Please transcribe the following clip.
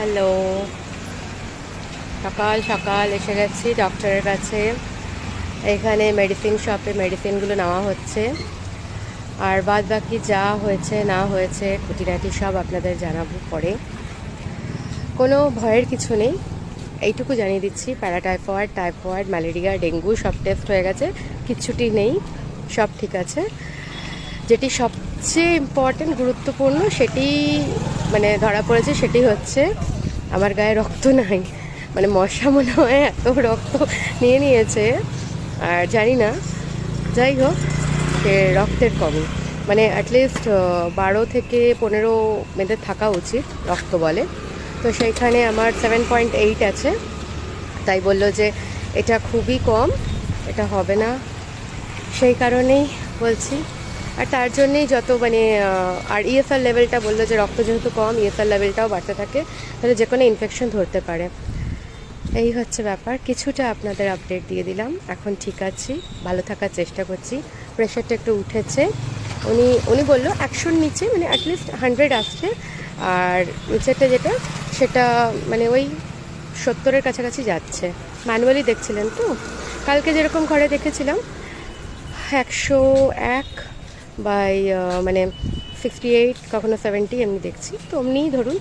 Hello, সকাল সকাল এসে গেছি ডক্টরের কাছে। এখানে মেডিসিন শপে মেডিসিনগুলো নেওয়া হচ্ছে, আর বাদ বাকি যা হয়েছে না হয়েছে খুঁটিনাটি সব আপনাদের জানাবো পরে। কোনো ভয়ের কিছু নেই, এইটুকু জানিয়ে দিচ্ছি, প্যারাটাইফয়েড, টাইফয়েড, ম্যালেরিয়া, ডেঙ্গু সব টেস্ট হয়ে গেছে, কিচ্ছুটি নেই, সব ঠিক আছে। যেটি সবচেয়ে ইম্পর্টেন্ট গুরুত্বপূর্ণ সেটি মানে ধরা পড়েছে, সেটি হচ্ছে আমার গায়ে রক্ত নাই। মানে মশা মনে হয় এত রক্ত নিয়ে নিয়েছে, আর জানি না, যাই হোক, সে রক্তের কমই, মানে অ্যাটলিস্ট 12 থেকে 15 মেয়েদের থাকা উচিত রক্ত বলে, তো সেইখানে আমার 7.8 আছে। তাই বলল যে এটা খুবই কম, এটা হবে না, সেই কারণেই বলছি। আর তার জন্যেই যত মানে আর ইএসআর লেভেলটা বললো যে রক্ত যেহেতু কম, ইএসআর লেভেলটাও বাড়তে থাকে, তাহলে যে কোনো ইনফেকশন ধরতে পারে। এই হচ্ছে ব্যাপার, কিছুটা আপনাদের আপডেট দিয়ে দিলাম। এখন ঠিক আছি, ভালো থাকার চেষ্টা করছি। প্রেশারটা একটু উঠেছে, উনি উনি বললো 100-র নিচে, মানে অ্যাটলিস্ট 100 আসছে, আর নিচেরটা যেটা সেটা মানে ওই 70-এর কাছাকাছি যাচ্ছে। ম্যানুয়ালি দেখছিলেন তো, কালকে যেরকম ঘরে দেখেছিলাম 101 বাই মানে 68, কখনো 70 এমনি দেখছি, তো এমনিই ধরুন।